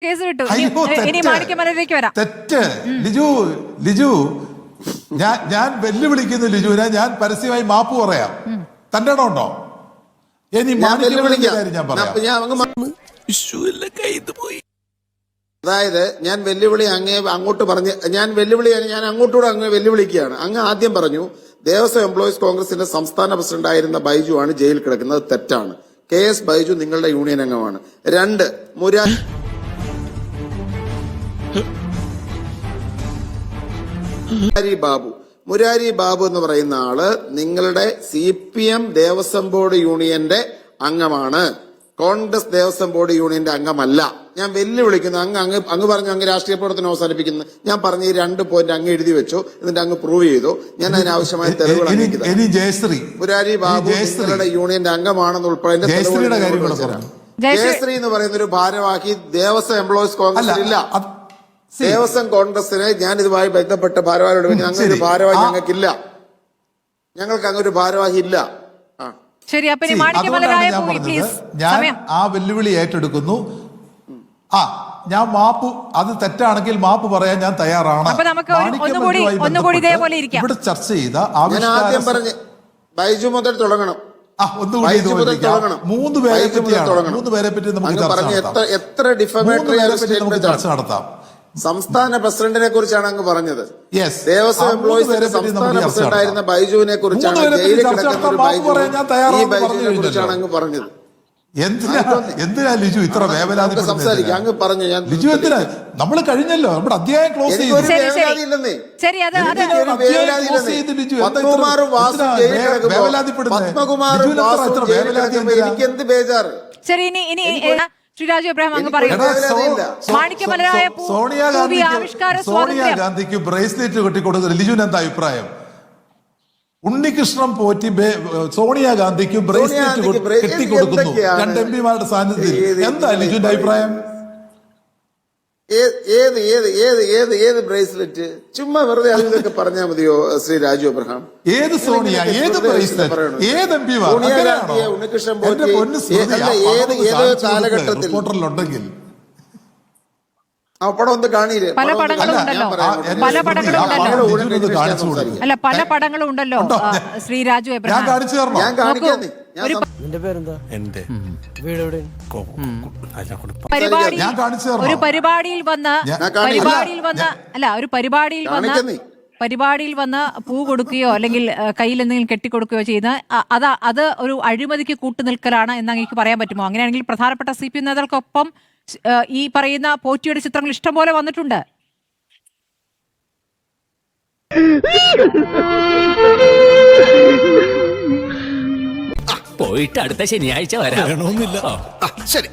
Case കിട്ടും. ഇനി മാണിക്യമലയിലേക്ക് വരാം. തെറ്റ് ലിജു ഞാൻ വെല്ലുവിളിക്കുന്നു ലിജുവിനെ. ഞാൻ പരസ്യമായി മാപ്പ് പറയാം. തന്റെ ഉണ്ടോ? ഇനി ഞാൻ പറയാം. അതായത് ഞാൻ വെല്ലുവിളി അങ്ങോട്ട് പറഞ്ഞ് ഞാൻ അങ്ങോട്ടൂടെ അങ്ങ് വെല്ലുവിളിക്കുകയാണ്. അങ്ങ് ആദ്യം പറഞ്ഞു ദേവസ്വം എംപ്ലോയീസ് കോൺഗ്രസിന്റെ സംസ്ഥാന പ്രസിഡന്റ് ആയിരുന്ന ബൈജു ആണ് ജയിലിൽ കിടക്കുന്നത്. തെറ്റാണ്. KS ബൈജു നിങ്ങളുടെ യൂണിയൻ അംഗമാണ്. 2 മുരാരി ബാബു എന്ന് പറയുന്ന ആള് നിങ്ങളുടെ CPM ദേവസ്വം ബോർഡ് യൂണിയന്റെ അംഗമാണ്. കോൺഗ്രസ് ദേവസ്വം ബോർഡ് യൂണിയന്റെ അംഗമല്ല. ഞാൻ വെല്ലുവിളിക്കുന്നു. അങ്ങ് പറഞ്ഞു അങ്ങ് രാഷ്ട്രീയ പ്രവർത്തനം അവസാനിപ്പിക്കുന്നു. ഞാൻ പറഞ്ഞ ഈ 2 പോയിന്റ് അങ്ങ് എഴുതി വെച്ചു. എന്നിട്ട് അങ്ങ് പ്രൂവ് ചെയ്തു. ഞാൻ അതിനാവശ്യമായ തെളിവുകൾ മുരാരി ബാബു നിങ്ങളുടെ യൂണിയന്റെ അംഗമാണെന്ന് ഉൾപ്പെടെ ജയശ്രീ എന്ന് പറയുന്ന ഒരു ഭാരവാഹി ദേവസ്വം എംപ്ലോയീസ് കോൺഗ്രസ് ഇല്ല. ദേവസ്വം കോൺഗ്രസിന് ഞാൻ ഇതുമായി ബന്ധപ്പെട്ട ഭാരവാഹിയോട് അങ്ങനെ ഒരു ഭാരവാഹി ഞങ്ങൾക്കില്ല. ഞങ്ങൾക്ക് അങ്ങനെ ഒരു ഭാരവാഹി ഇല്ല. ഞാൻ ആ വെല്ലുവിളി ഏറ്റെടുക്കുന്നു. ഞാൻ മാപ്പ്, അത് തെറ്റാണെങ്കിൽ മാപ്പ് പറയാൻ ഞാൻ തയ്യാറാണ്. ഇവിടെ ചർച്ച ചെയ്ത ആദ്യം പറഞ്ഞ് ബൈജു മുതൽ തുടങ്ങണം. 3 പേരെ പറ്റി നമുക്ക് എത്ര ഡിഫമേറ്ററി ചർച്ച നടത്താം. സംസ്ഥാന പ്രസിഡന്റിനെ കുറിച്ചാണ് അങ്ങ് പറഞ്ഞത്. ദേവസ്വം എംപ്ലോയീസിന്റെ സംസ്ഥാന പ്രസിഡന്റ് ആയിരുന്ന ബൈജുവിനെ കുറിച്ചാണ്, ജയിലിൽ കിടക്കുന്ന ഒരു ബൈജുവിനെ കുറിച്ചാണ് അങ്ങ് പറഞ്ഞത്. എന്തിനാ ലിജു ഇത്ര വേവലാതി സംസാരിക്കാം? അങ്ങ് പറഞ്ഞു. ഞാൻ ലിജു എന്തിനാ? നമ്മൾ കഴിഞ്ഞല്ലോ, നമ്മുടെ അധ്യായം ക്ലോസ് ചെയ്തു. പത്മകുമാറും വാസും എനിക്ക് എന്ത് ബേജാറ്? ശരി, ഇനി ശ്രീ രാജു എബ്രഹാം അങ്ങ് പറയുന്നത് സോണിയാഗാന്ധിക്ക് ബ്രേസ്ലെറ്റ് കെട്ടിക്കൊടുക്കുന്നത് ലിജുവിന് എന്താ അഭിപ്രായം? ഉണ്ണികൃഷ്ണൻ പോറ്റി സോണിയാഗാന്ധിക്ക് ബ്രേസ്ലെറ്റ് കെട്ടിക്കൊടുക്കുന്നു 2 MPമാരുടെ സാന്നിധ്യത്തിൽ. എന്താ ലിജുവിന്റെ അഭിപ്രായം? ഏത് ബ്രേസ്ലെറ്റ്? ചുമ്മാ വെറുതെ അതിലൊക്കെ പറഞ്ഞാൽ മതിയോ ശ്രീ രാജു എബ്രഹാം? ഏത് സോണിയ, ഏത് ബ്രേസ്ലെറ്റ്, ഏത് MP? ഉണ്ണികൃഷ്ണൻ പോറ്റി ഏത് കാലഘട്ടത്തിൽ റിപ്പോർട്ടറിലുണ്ടെങ്കിൽ ആ പടം ഒന്ന് കാണിയില്ലേ? പല പടങ്ങളും ഉണ്ടല്ലോ ശ്രീ രാജു എബ്രഹാം. ഞാൻ കാണിക്കാം. ഒരു പരിപാടിയിൽ വന്ന് പൂ കൊടുക്കുകയോ അല്ലെങ്കിൽ കയ്യിൽ എന്തെങ്കിലും കെട്ടിക്കൊടുക്കുകയോ ചെയ്യുന്ന അത് ഒരു അഴിമതിക്ക് കൂട്ടുനിൽക്കലാണ് എന്ന് അങ്ങേക്ക് പറയാൻ പറ്റുമോ? അങ്ങനെയാണെങ്കിൽ പ്രധാനപ്പെട്ട CPM നേതാക്കൾക്കൊപ്പം ഈ പറയുന്ന പോറ്റിയുടെ ചിത്രങ്ങൾ ഇഷ്ടം പോലെ വന്നിട്ടുണ്ട്. പോയിട്ട് അടുത്ത ശനിയാഴ്ച വരാം. ശരി.